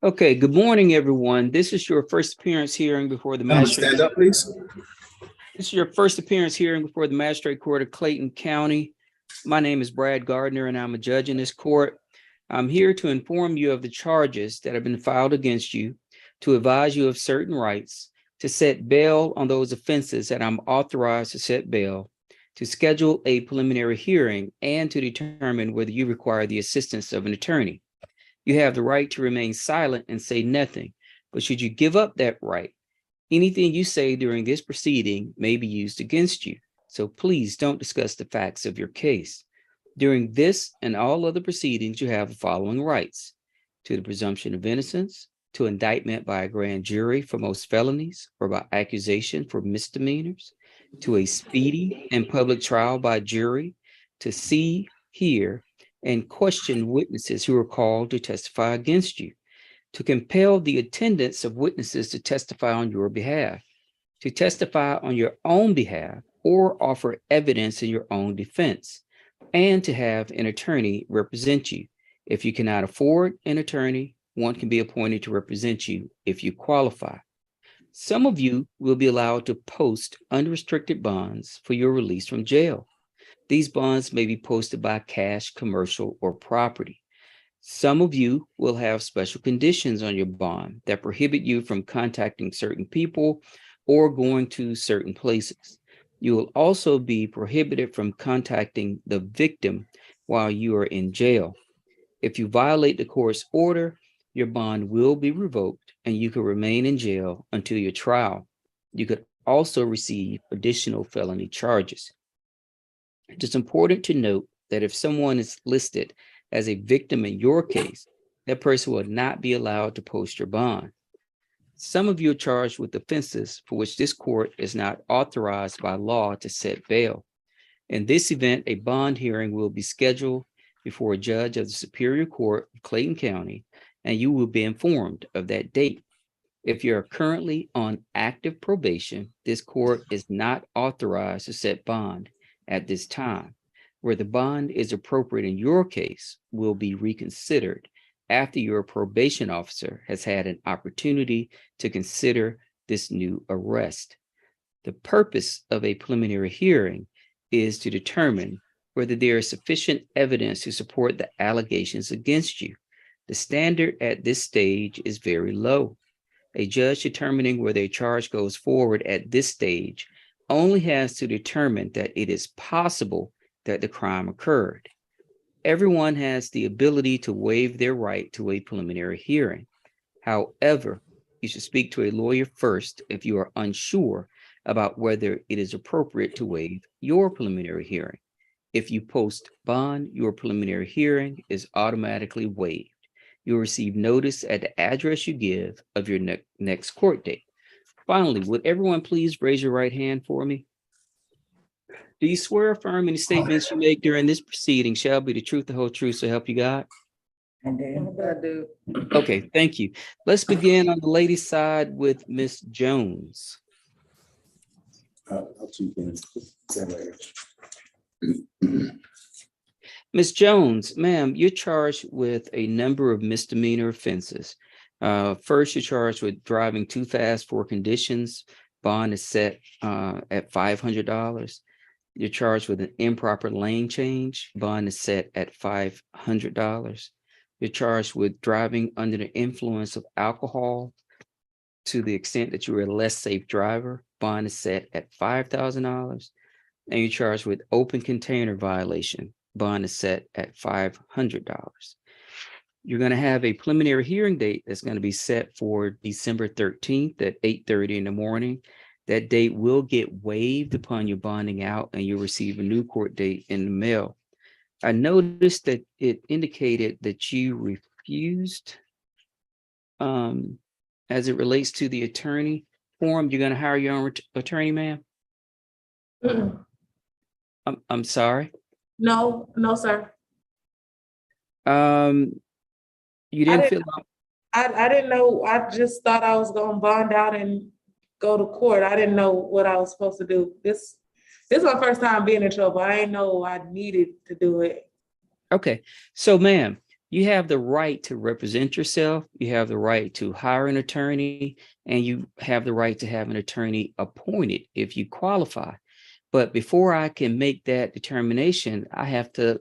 Okay, good morning, everyone. This is your first appearance hearing before the magistrate. Stand up, please. This is your first appearance hearing before the Magistrate Court of Clayton County. My name is Brad Gardner, and I'm a judge in this court. I'm here to inform you of the charges that have been filed against you, to advise you of certain rights, to set bail on those offenses that I'm authorized to set bail, to schedule a preliminary hearing, and to determine whether you require the assistance of an attorney. You have the right to remain silent and say nothing, but should you give up that right, anything you say during this proceeding may be used against you. So please don't discuss the facts of your case. During this and all other proceedings, you have the following rights: to the presumption of innocence, to indictment by a grand jury for most felonies or by accusation for misdemeanors, to a speedy and public trial by jury, to see, hear, and question witnesses who are called to testify against you, to compel the attendance of witnesses to testify on your behalf, to testify on your own behalf or offer evidence in your own defense, and to have an attorney represent you. If you cannot afford an attorney, one can be appointed to represent you if you qualify. Some of you will be allowed to post unrestricted bonds for your release from jail. These bonds may be posted by cash, commercial, or property. Some of you will have special conditions on your bond that prohibit you from contacting certain people or going to certain places. You will also be prohibited from contacting the victim while you are in jail. If you violate the court's order, your bond will be revoked and you can remain in jail until your trial. You could also receive additional felony charges. It is important to note that if someone is listed as a victim in your case, that person will not be allowed to post your bond. Some of you are charged with offenses for which this court is not authorized by law to set bail. In this event, a bond hearing will be scheduled before a judge of the Superior Court of Clayton County, and you will be informed of that date. If you are currently on active probation, this court is not authorized to set bond at this time. Where the bond is appropriate in your case will be reconsidered after your probation officer has had an opportunity to consider this new arrest. The purpose of a preliminary hearing is to determine whether there is sufficient evidence to support the allegations against you. The standard at this stage is very low. A judge determining whether a charge goes forward at this stage only has to determine that it is possible that the crime occurred. Everyone has the ability to waive their right to a preliminary hearing. However, you should speak to a lawyer first if you are unsure about whether it is appropriate to waive your preliminary hearing. If you post bond, your preliminary hearing is automatically waived. You'll receive notice at the address you give of your next court date. Finally, would everyone please raise your right hand for me? Do you swear or affirm any statements you make during this proceeding shall be the truth, the whole truth, so help you God? I do. Okay, thank you. Let's begin on the ladies' side with Miss Jones. Ms. Jones, ma'am, you're charged with a number of misdemeanor offenses. First, you're charged with driving too fast for conditions. Bond is set at $500. You're charged with an improper lane change. Bond is set at $500. You're charged with driving under the influence of alcohol to the extent that you were a less safe driver. Bond is set at $5,000. And you're charged with open container violation. Bond is set at $500. You're going to have a preliminary hearing date that's going to be set for December 13th at 8:30 in the morning. That date will get waived upon your bonding out, and you'll receive a new court date in the mail. I noticed that it indicated that you refused as it relates to the attorney form. You're going to hire your own attorney, ma'am? I'm sorry. No, sir. You didn't fill out. I didn't know. I just thought I was gonna bond out and go to court. I didn't know what I was supposed to do. This is my first time being in trouble. I didn't know I needed to do it. Okay, so ma'am, You have the right to represent yourself. You have the right to hire an attorney, and you have the right to have an attorney appointed if you qualify. But before I can make that determination, I have to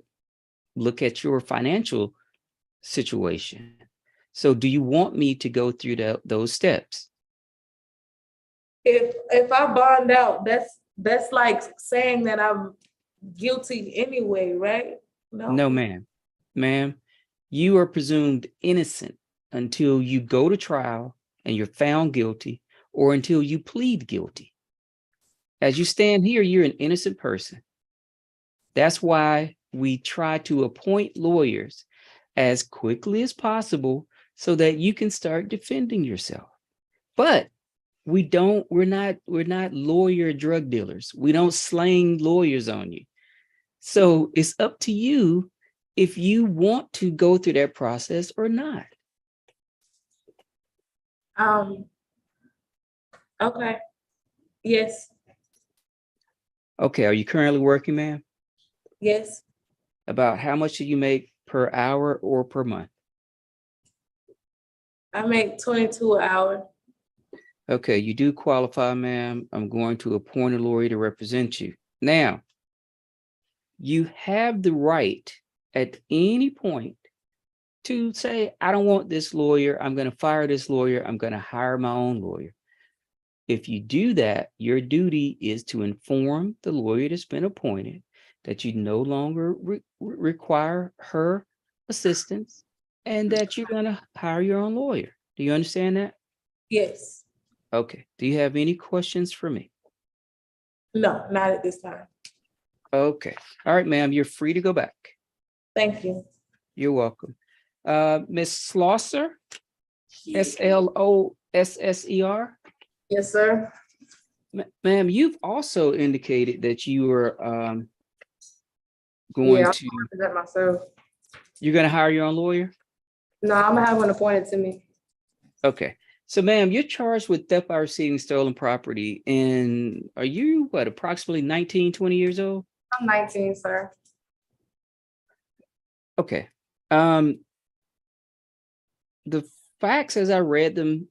look at your financial situation. So do you want me to go through those steps? If I bond out, that's like saying that I'm guilty anyway, right? No, No. ma'am. Ma'am, you are presumed innocent until you go to trial and you're found guilty, or until you plead guilty. As you stand here, you're an innocent person. That's why we try to appoint lawyers as quickly as possible so that you can start defending yourself. But we're not lawyer drug dealers. We don't slang lawyers on you. So it's up to you if you want to go through that process or not. Okay. Yes. Okay, are you currently working, ma'am? Yes. About how much do you make per hour or per month? I make 22 an hour. Okay, you do qualify, ma'am. I'm going to appoint a lawyer to represent you. Now, you have the right at any point to say, I don't want this lawyer. I'm going to fire this lawyer. I'm going to hire my own lawyer. If you do that, your duty is to inform the lawyer that's been appointed that you no longer require her assistance and that you're going to hire your own lawyer. Do you understand that? Yes. Okay. Do you have any questions for me? No, not at this time. Okay. All right, ma'am, you're free to go back. Thank you. You're welcome. Ms. Slosser, Slosser. Yes, sir. Ma'am, you've also indicated that you are Yeah, I'm that myself. you're going to hire your own lawyer? No, I'm gonna have one appointed to me. Okay. So, ma'am, you're charged with theft by receiving stolen property. And are you, what, approximately 19, 20 years old? I'm 19, sir. Okay. The facts as I read them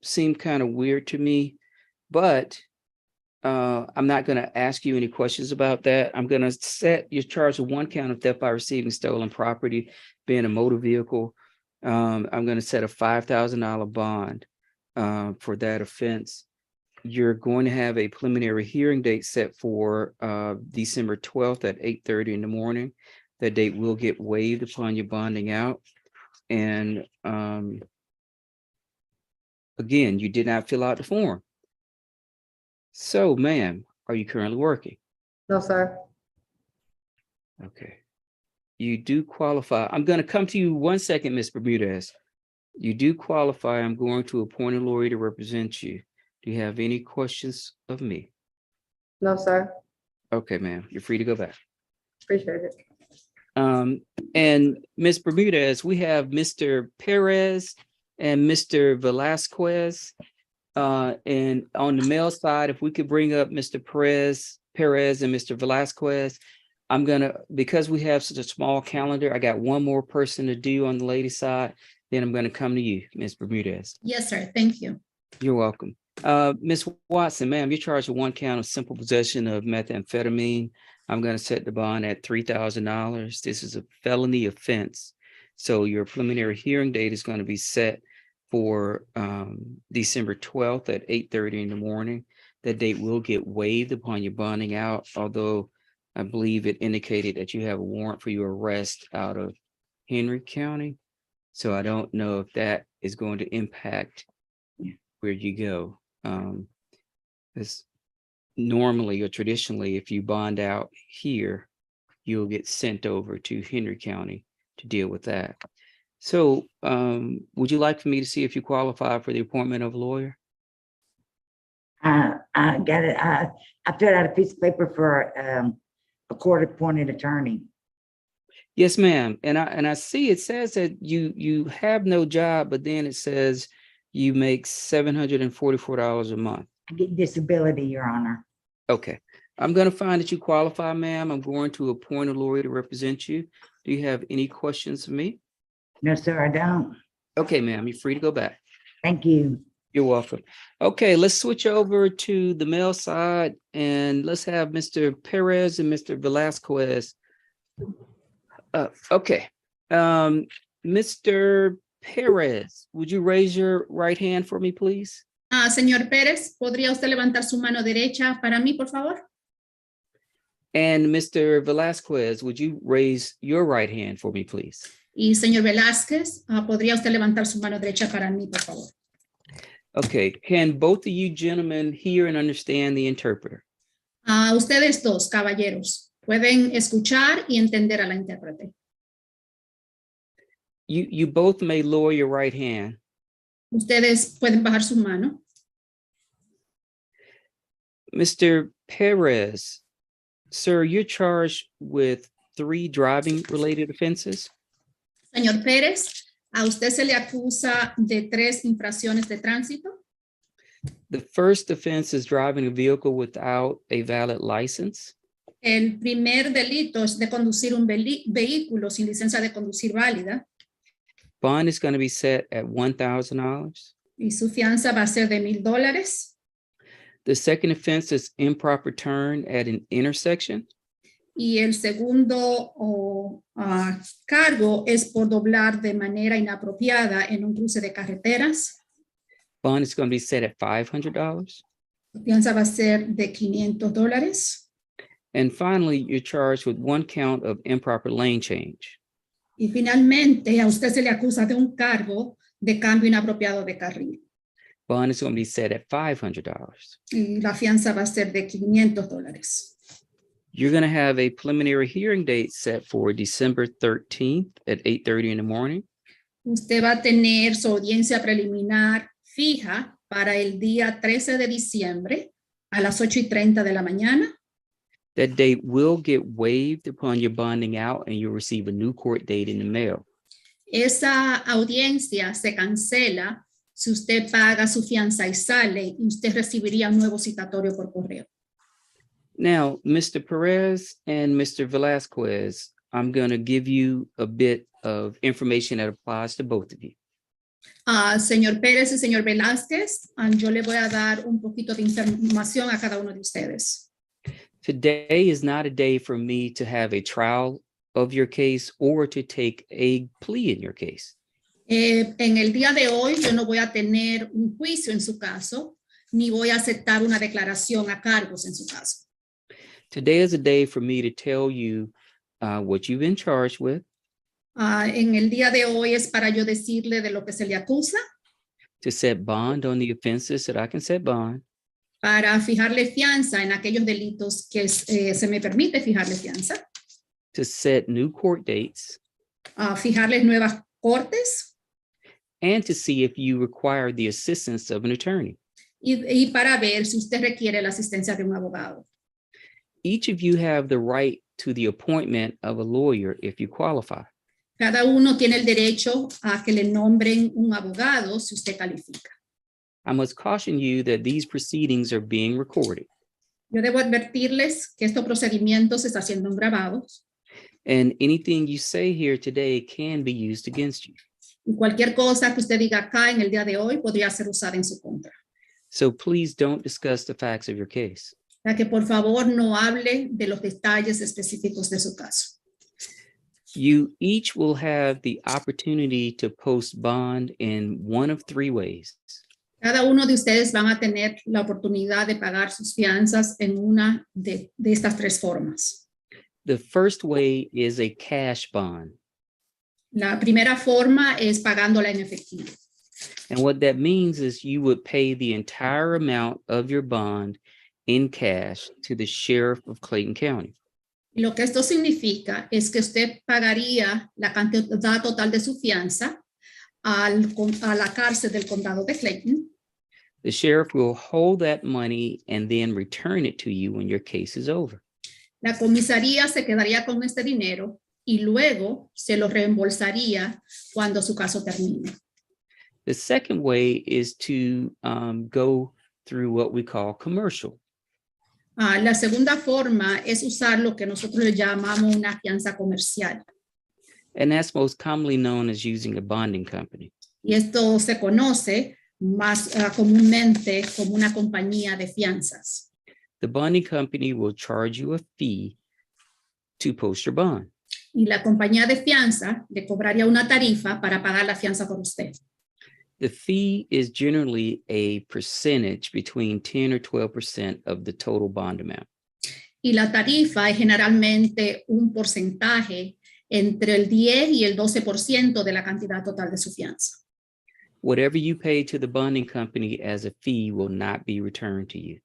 seem kind of weird to me, but I'm not going to ask you any questions about that. I'm going to set your charge with one count of theft by receiving stolen property, being a motor vehicle. I'm going to set a $5,000 bond for that offense. You're going to have a preliminary hearing date set for December 12th at 8:30 in the morning. That date will get waived upon your bonding out. And again, you did not fill out the form. So, ma'am, are you currently working? No, sir. Okay. You do qualify. I'm going to come to you 1 second, Ms. Bermudez. You do qualify. I'm going to appoint a lawyer to represent you. Do you have any questions of me? No, sir. Okay, ma'am, you're free to go back. Appreciate it. And Ms. Bermudez, we have Mr. Perez and Mr. Velasquez. And on the male side, if we could bring up Mr. Perez and Mr. Velasquez, I'm gonna, because we have such a small calendar, I got one more person to do on the lady side. Then I'm gonna come to you, Ms. Bermudez. Yes, sir. Thank you. You're welcome. Ms. Watson, ma'am, you're charged with one count of simple possession of methamphetamine. I'm going to set the bond at $3,000. This is a felony offense. So your preliminary hearing date is going to be set for December 12th at 8:30 in the morning. That date will get waived upon your bonding out, although I believe it indicated that you have a warrant for your arrest out of Henry County. So I don't know if that is going to impact where you go. Because normally or traditionally, if you bond out here, you'll get sent over to Henry County to deal with that. So would you like for me to see if you qualify for the appointment of a lawyer? I got it. I filled out a piece of paper for a court-appointed attorney. Yes, ma'am. And I see it says that you have no job, but then it says you make $744 a month. I get disability, Your Honor. Okay. I'm going to find that you qualify, ma'am. I'm going to appoint a lawyer to represent you. Do Do you have any questions for me? No, sir, I don't. Okay, ma'am, you're free to go back. Thank you. You're welcome. Okay, let's switch over to the male side and let's have Mr. Perez and Mr. Velasquez. Okay, Mr. Perez, would you raise your right hand for me, please? Señor Pérez, ¿podría usted levantar su mano derecha para mí, por favor? And Mr. Velasquez, would you raise your right hand for me, please? Y señor Velázquez, ¿podría usted levantar su mano derecha para mí, por favor? Okay, can both of you gentlemen hear and understand the interpreter? Ustedes dos, caballeros, pueden escuchar y entender a la intérprete. You both may lower your right hand. Ustedes pueden bajar su mano. Mr. Perez, sir, you're charged with 3 driving-related offenses. Señor Pérez, a usted se le acusa de 3 infracciones de tránsito. The first offense is driving a vehicle without a valid license. El primer delito es de conducir un vehículo sin licencia de conducir válida Bond is going to be set at $1,000. y su fianza va a ser de $1,000. The second offense is improper turn at an intersection. Y el segundo cargo es por doblar de manera inapropiada en un cruce de carreteras. Bond is going to be set at $500. La fianza va a ser de $500. And finally, you're charged with 1 count of improper lane change. Y finalmente, a usted se le acusa de un cargo de cambio inapropiado de carril. Bond is going to be set at $500. Y la fianza va a ser de $500. You're going to have a preliminary hearing date set for December 13th at 8:30 in the morning. Usted va a tener su audiencia preliminar fija para el día 13 de diciembre a las 8:30 de la mañana. That date will get waived upon your bonding out and you'll receive a new court date in the mail. Esa audiencia se cancela si usted paga su fianza y sale, y usted recibiría un nuevo citatorio por correo. Now, Mr. Perez and Mr. Velasquez, I'm going to give you a bit of information that applies to both of you. Señor Pérez y señor Velázquez, yo le voy a dar un poquito de información a cada uno de ustedes. Today is not a day for me to have a trial of your case or to take a plea in your case. En el día de hoy yo no voy a tener un juicio en su caso, ni voy a aceptar una declaración a cargos en su caso. Today is a day for me to tell you what you've been charged with, En el día de hoy es para yo decirle de lo que se le acusa, to set bond on the offenses that I can set bond, para fijarle fianza en aquellos delitos que se me permite fijarle fianza, to set new court dates, fijarles nuevas cortes and to see if you require the assistance of an attorney. y para ver si usted requiere la asistencia de un abogado. Each of you have the right to the appointment of a lawyer if you qualify. Cada uno tiene el derecho a que le nombren un abogado si usted califica. I must caution you that these proceedings are being recorded, Yo debo advertirles que estos procedimientos se están siendo grabados and anything you say here today can be used against you. y cualquier cosa que usted diga acá en el día de hoy podría ser usada en su contra. So please don't discuss the facts of your case. Para que por favor no hable de los detalles específicos de su caso. You each will have the opportunity to post bond in one of 3 ways. Cada uno de ustedes van a tener la oportunidad de pagar sus fianzas en una de estas 3 formas. The first way is a cash bond. La primera forma es pagándola en efectivo. And what that means is you would pay the entire amount of your bond in cash to the sheriff of Clayton County. Y lo que esto significa es que usted pagaría la cantidad total de su fianza a la cárcel del condado de Clayton. The sheriff will hold that money and then return it to you when your case is over. La comisaría se quedaría con este dinero y luego se lo reembolsaría cuando su caso termine. The second way is to go through what we call commercial. La segunda forma es usar lo que nosotros le llamamos una fianza comercial. And that's most commonly known as using a bonding company. Y esto se conoce más comúnmente como una compañía de fianzas. The bonding company will charge you a fee to post your bond. Y la compañía de fianza le cobraría una tarifa para pagar la fianza por usted. The fee is generally a percentage between 10 or 12% of the total bond amount. Y la tarifa es generalmente un porcentaje entre el 10 y el 12% de la cantidad total de su fianza. Whatever you pay to the bonding company as a fee will not be returned to you.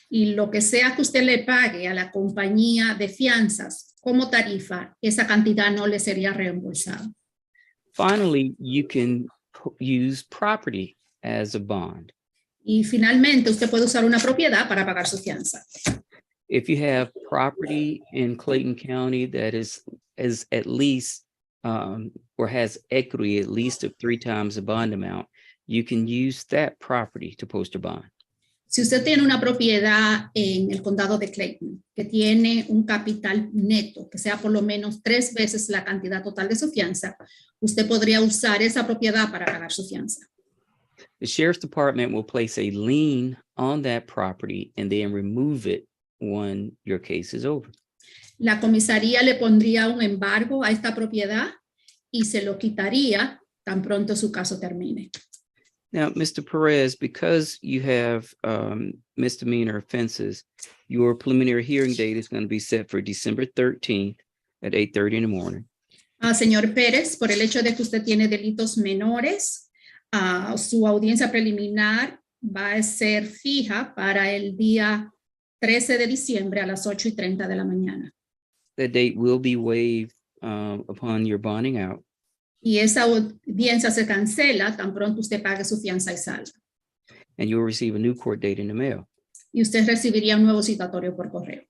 Y lo que sea que usted le pague a la compañía de fianzas como tarifa, esa cantidad no le sería reembolsada. Finally, you can use property as a bond. Y finalmente, usted puede usar una propiedad para pagar su fianza. If you have property in Clayton County that is at least or has equity at least of 3 times the bond amount, you can use that property to post a bond. Si usted tiene una propiedad en el condado de Clayton que tiene un capital neto que sea por lo menos 3 veces la cantidad total de su fianza, usted podría usar esa propiedad para pagar su fianza. The sheriff's department will place a lien on that property and then remove it when your case is over. La comisaría le pondría un embargo a esta propiedad y se lo quitaría tan pronto su caso termine. Now, Mr. Perez, because you have misdemeanor offenses, your preliminary hearing date is going to be set for December 13th at 8:30 in the morning. Señor Pérez, por el hecho de que usted tiene delitos menores, su audiencia preliminar va a ser fija para el día 13 de diciembre a las 8:30 de la mañana. That date will be waived upon your bonding out. Y esa audiencia se cancela tan pronto usted pague su fianza y salga. And you will receive a new court date in the mail. Y usted recibiría un nuevo citatorio por correo.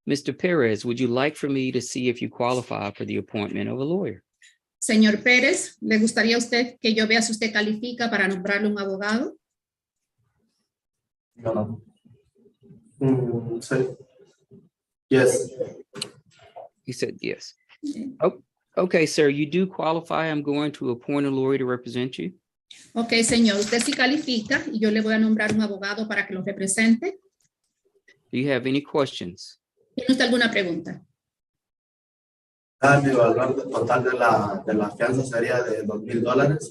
Mr. Perez, would you like for me to see if you qualify for the appointment of a lawyer? Señor Pérez, ¿le gustaría a usted que yo vea si usted califica para nombrarle un abogado? No. So, yes. He said yes. Oh, okay, sir, you do qualify. I'm going to appoint a lawyer to represent you. Ok, señor, usted sí califica y yo le voy a nombrar un abogado para que lo represente. Do you have any questions? ¿Tiene usted alguna pregunta? El valor total de la fianza sería de $2,000.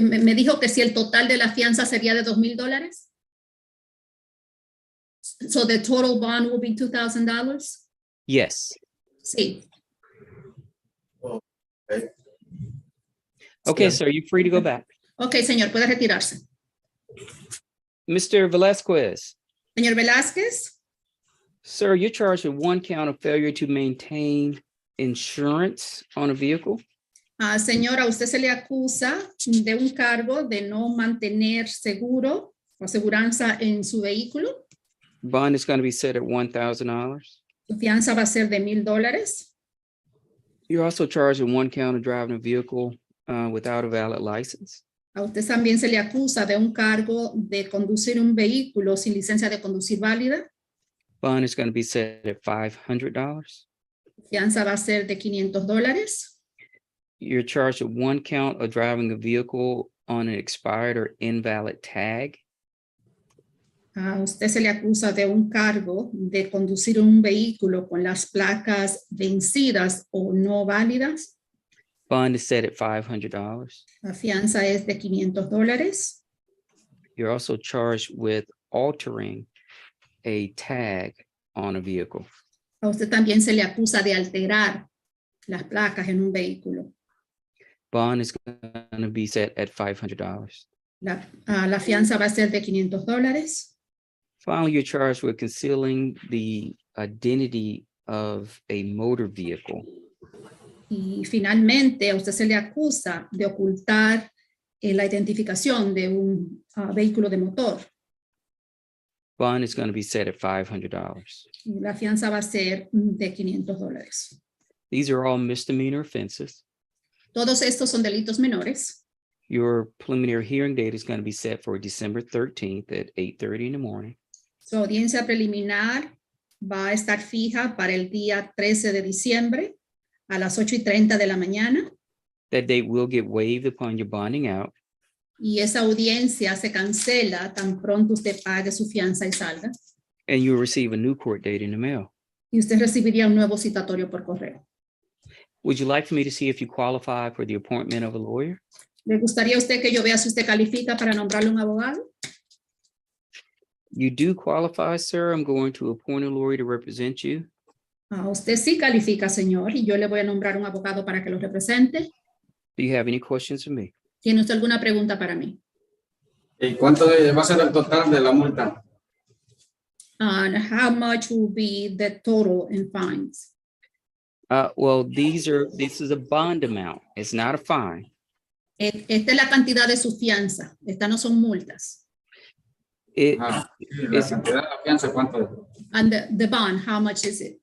Me dijo que si el total de la fianza sería de $2,000. So the total bond will be $2,000? Yes. Sí. Okay. Okay, Yeah. sir, you're free to go back. Ok, señor, puede retirarse. Mr. Velasquez, Señor Velázquez, sir, you're charged with 1 count of failure to maintain insurance on a vehicle. señora, usted se le acusa de un cargo de no mantener seguro o aseguranza en su vehículo. Bond is going to be set at $1,000. Su fianza va a ser de $1,000. You're also charged with 1 count of driving a vehicle without a valid license. A usted también se le acusa de un cargo de conducir un vehículo sin licencia de conducir válida. Bond is going to be set at $500. Fianza va a ser de $500. You're charged with 1 count of driving a vehicle on an expired or invalid tag. A usted se le acusa de un cargo de conducir un vehículo con las placas vencidas o no válidas. Bond is set at $500. La fianza es de $500. You're also charged with altering a tag on a vehicle. A usted también se le acusa de alterar las placas en un vehículo. Bond is going to be set at $500. La fianza va a ser de $500. Finally, you're charged with concealing the identity of a motor vehicle. Y finalmente, a usted se le acusa de ocultar la identificación de un vehículo de motor. Bond is going to be set at $500. Y la fianza va a ser de $500. These are all misdemeanor offenses. Todos estos son delitos menores. Your preliminary hearing date is going to be set for December 13th at 8:30 in the morning. Su audiencia preliminar va a estar fija para el día 13 de diciembre a las 8:30 de la mañana. that date will get waived upon your bonding out. Y esa audiencia se cancela tan pronto usted pague su fianza y salga. And you'll receive a new court date in the mail. Y usted recibiría un nuevo citatorio por correo. Would you like for me to see if you qualify for the appointment of a lawyer? ¿Le gustaría a usted que yo vea si usted califica para nombrarle un abogado? You do qualify, sir. I'm going to appoint a lawyer to represent you. Usted sí califica, señor, y yo le voy a nombrar un abogado para que lo represente. Do you have any questions for me? ¿Tiene usted alguna pregunta para mí? ¿Y cuánto va a ser el total de la multa? And how much will be the total in fines? Well, this is a bond amount. It's not a fine. Esta es la cantidad de su fianza. Estas no son multas. La cantidad de la fianza, ¿cuánto es? And the bond, how much is it?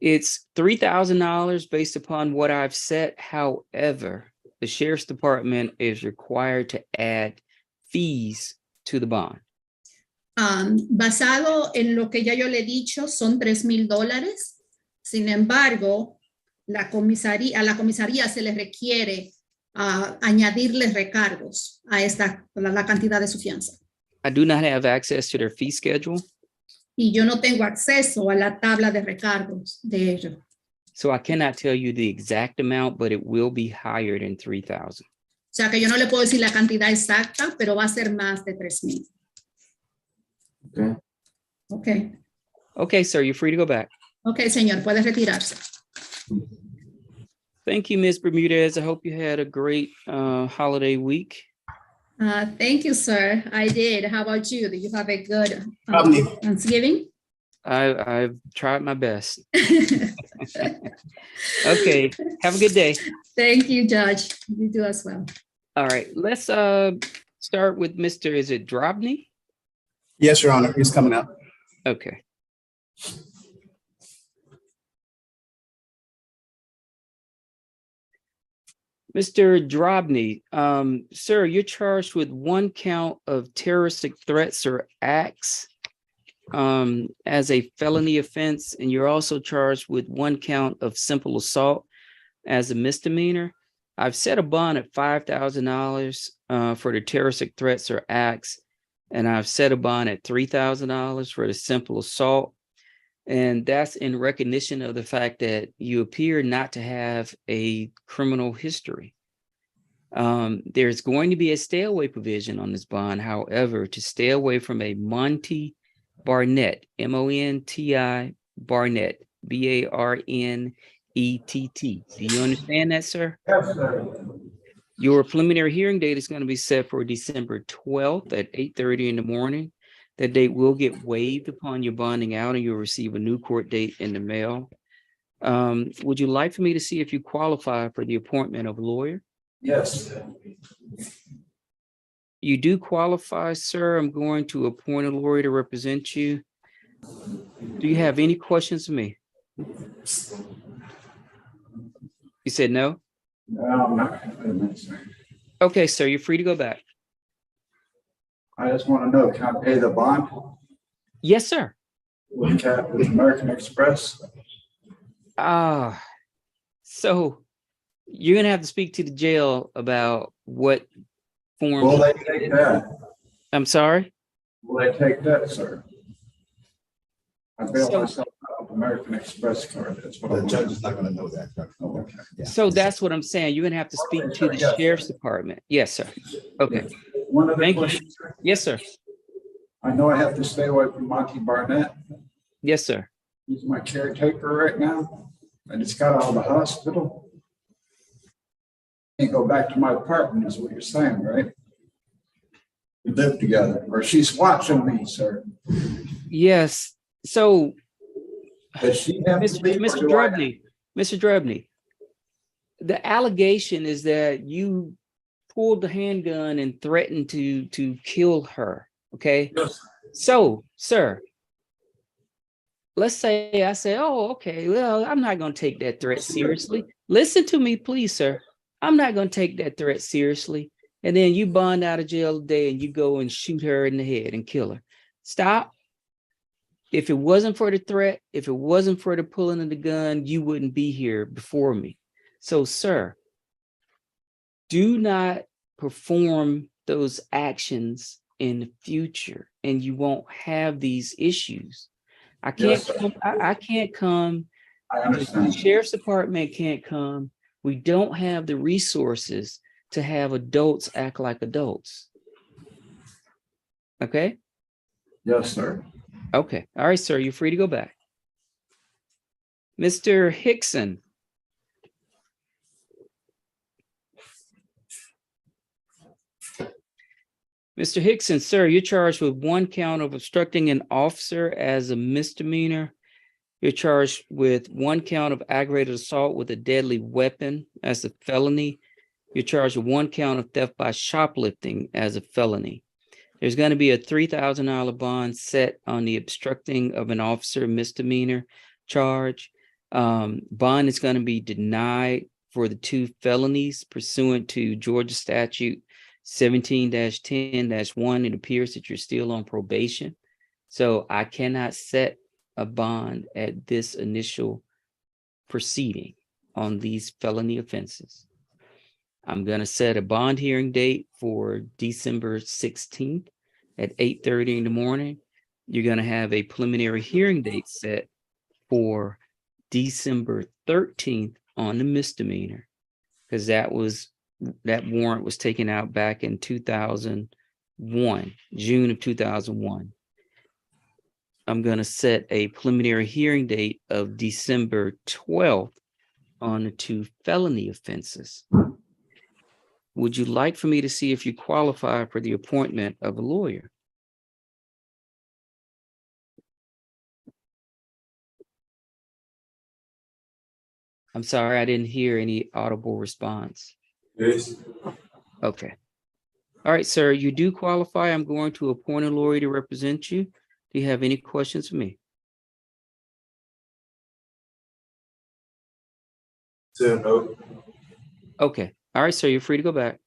It's $3,000 based upon what I've set. However, the sheriff's department is required to add fees to the bond. Basado en lo que ya yo le he dicho, son $3,000. Sin embargo, a la comisaría se le requiere añadirle recargos a la cantidad de su fianza. I do not have access to their fee schedule, Y yo no tengo acceso a la tabla de recargos de ellos. so I cannot tell you the exact amount, but it will be higher than 3,000. O sea que yo no le puedo decir la cantidad exacta, pero va a ser más de 3,000. Okay. Okay. Okay, sir, you're free to go back. Okay, señor, puede retirarse. Thank you, Ms. Bermudez. I hope you had a great holiday week. Thank you, sir. I did. How about you? Did you have a good Thanksgiving? I've tried my best. Okay, have a good day. Thank you, Judge. You do as well. All right, let's start with Mr. Is it Drobny? Yes, Your Honor, he's coming up. Okay. Mr. Drobny, sir, you're charged with one count of terroristic threats or acts as a felony offense, and you're also charged with one count of simple assault as a misdemeanor. I've set a bond at $5,000 for the terroristic threats or acts, and I've set a bond at $3,000 for the simple assault. And that's in recognition of the fact that you appear not to have a criminal history. There's going to be a stay away provision on this bond. However, to stay away from a Monty Barnett, M-O-N-T-I Barnett, B-A-R-N-E-T-T. Do you understand that, sir? Yes, sir. Your preliminary hearing date is going to be set for December 12th at 8:30 in the morning. That date will get waived upon your bonding out, and you'll receive a new court date in the mail. Would you like for me to see if you qualify for the appointment of a lawyer? Yes. You do qualify, sir. I'm going to appoint a lawyer to represent you. Do you have any questions for me? You said no? No, I'm not. Okay, sir, you're free to go back. I just want to know, can I pay the bond Yes, sir. with American Express? So you're gonna have to speak to the jail about what form. Will they take that? I'm sorry. Will they take that, sir? I bailed So- myself out with American Express card. That's what The I'm. judge is not gonna know that. Oh, okay. Yeah. So that's what I'm saying. You're gonna have to speak to the sheriff's department. Yes, sir. Okay. One other Thank you. question, sir. Yes, sir. I know I have to stay away from Monty Barnett. Yes, sir. He's my caretaker right now. I just got out of the hospital. Can't go back to my apartment is what you're saying, right? We live together, or she's watching me, sir. Yes. So, Does she have to Mr. leave? or Mr. do I- Mr. Drobny, the allegation is that you pulled the handgun and threatened to kill her. Okay. Yes. So, sir, let's say I say, oh, okay, well, I'm not going to take that threat seriously. Listen to me, please, sir. I'm not going to take that threat seriously. And then you bond out of jail today and you go and shoot her in the head and kill her. Stop. if it wasn't for the threat, if it wasn't for the pulling of the gun, you wouldn't be here before me. So, sir, do not perform those actions in the future, and you won't have these issues. I can't Yes, sir. come, I can't come. I The understand. sheriff's department can't come. We don't have the resources to have adults act like adults. Okay? Yes, sir. Okay. All right, sir. You're free to go back. Mr. Hickson. Mr. Hickson, sir, you're charged with 1 count of obstructing an officer as a misdemeanor. You're charged with 1 count of aggravated assault with a deadly weapon as a felony. You're charged with 1 count of theft by shoplifting as a felony. There's going to be a $3,000 bond set on the obstructing of an officer misdemeanor charge. Bond is going to be denied for the 2 felonies pursuant to Georgia statute 17-10-1. It appears that you're still on probation. So I cannot set a bond at this initial proceeding on these felony offenses. I'm going to set a bond hearing date for December 16th at 8:30 in the morning. You're going to have a preliminary hearing date set for December 13th on the misdemeanor, because that warrant was taken out back in 2001, June of 2001. I'm going to set a preliminary hearing date of December 12th on the 2 felony offenses. Would you like for me to see if you qualify for the appointment of a lawyer? I'm sorry, I didn't hear any audible response. Yes. Okay. All right, sir, you do qualify. I'm going to appoint a lawyer to represent you. Do you have any questions for me? So, no. Okay. All right, sir, you're free to go back.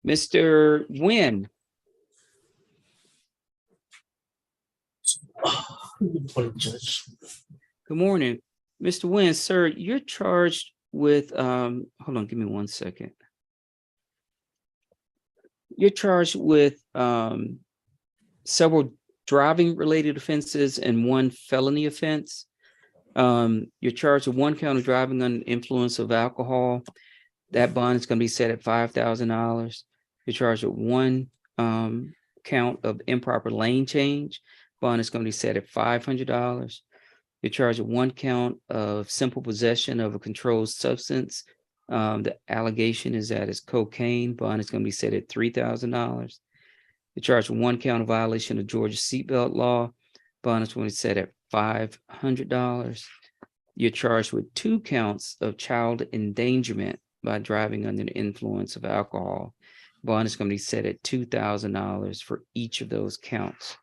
Mr. Nguyen. Good morning. Mr. Nguyen, sir, you're charged with, hold on, give me 1 second. You're charged with several driving related offenses and 1 felony offense. You're charged with 1 count of driving under the influence of alcohol. That bond is going to be set at $5,000. You're charged with 1 count of improper lane change. Bond is going to be set at $500. You're charged with 1 count of simple possession of a controlled substance. The allegation is that it's cocaine. Bond is going to be set at $3,000. You're charged with 1 count of violation of Georgia seatbelt law. Bond is going to be set at $500. You're charged with 2 counts of child endangerment by driving under the influence of alcohol. Bond is going to be set at $2,000 for each of those counts.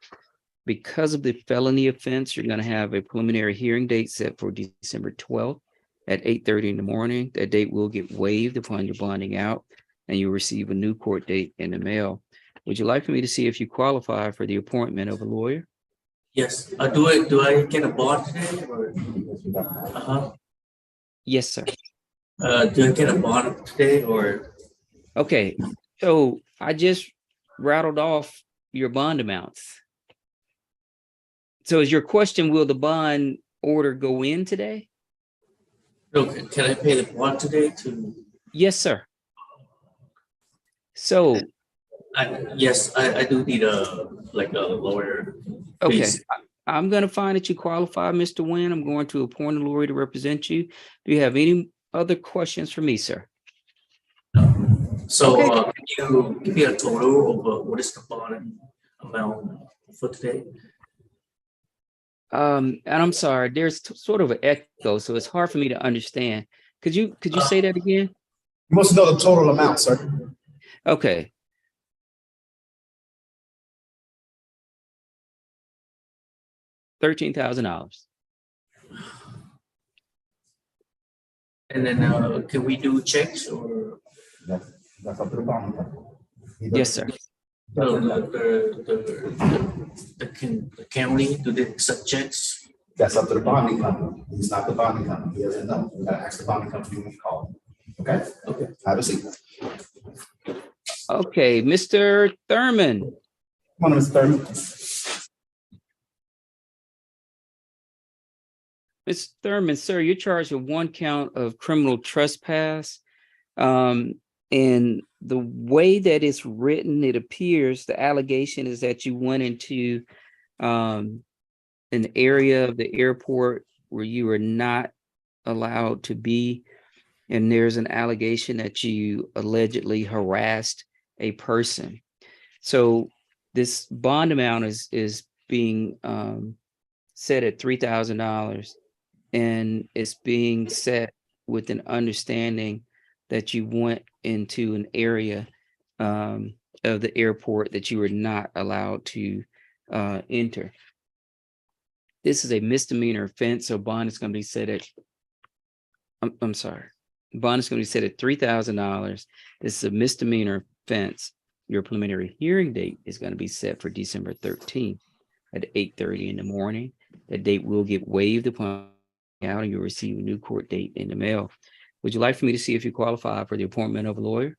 Because of the felony offense, you're going to have a preliminary hearing date set for December 12th at 8:30 in the morning. That date will get waived upon your bonding out, and you'll receive a new court date in the mail. Would you like for me to see if you qualify for the appointment of a lawyer? Yes. Do I get a bond today or? Yes, sir. Do I get a bond today or? Okay, so I just rattled off your bond amounts. So is your question, will the bond order go in today? Okay. Can I pay the bond today to? Yes, sir. So, Yes, I do need a lawyer. okay, please. I'm going to find that you qualify, Mr. Nguyen. I'm going to appoint a lawyer to represent you. Do you have any other questions for me, sir? So Okay. can you give me a total of what is the bond amount for today? And I'm sorry, there's sort of an echo, so it's hard for me to understand. Could you say that again? You must know the total amount, sir. Okay. $13,000. And then can we do checks or? Yes, sir. The county, do they accept checks? That's up to the bonding company. He's not the bonding company. He doesn't know. You gotta ask the bonding company when you call. Okay? Okay. Have a seat. Okay, Mr. Thurman. Come on, Mr. Thurman. Mr. Thurman, sir, you're charged with one count of criminal trespass. And the way that it's written, it appears the allegation is that you went into an area of the airport where you were not allowed to be. And there's an allegation that you allegedly harassed a person. So this bond amount is being set at $3,000, and it's being set with an understanding that you went into an area of the airport that you were not allowed to enter. This is a misdemeanor offense, so bond is going to be set at, I'm sorry, bond is going to be set at $3,000. This is a misdemeanor offense. Your preliminary hearing date is going to be set for December 13th at 8:30 in the morning. That date will get waived upon out, and you'll receive a new court date in the mail. Would you like for me to see if you qualify for the appointment of a lawyer?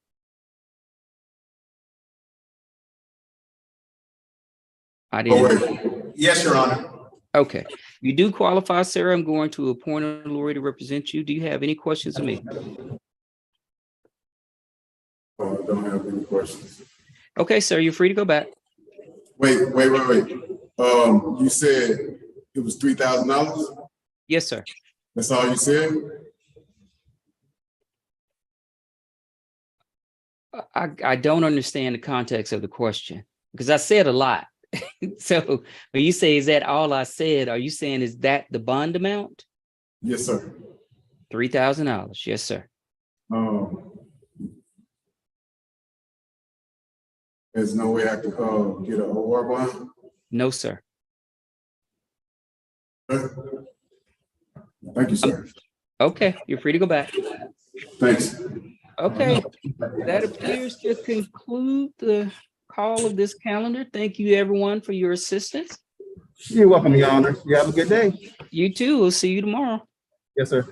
I didn't. Yes, Your Honor. Okay, you do qualify, sir. I'm going to appoint a lawyer to represent you. Do you have any questions of me? Oh, I don't have any questions. Okay, sir, you're free to go back. Wait. You said it was $3,000? Yes, sir. That's all you said? I don't understand the context of the question because I said a lot. So when you say, is that all I said? Are you saying, is that the bond amount? Yes, sir. $3,000. Yes, sir. There's no way I could get a OR bond? No, sir. Thank you, sir. Okay, you're free to go back. Thanks. Okay, that appears to conclude the call of this calendar. Thank you, everyone, for your assistance. You're welcome, Your Honor. You have a good day. You too. We'll see you tomorrow. Yes, sir.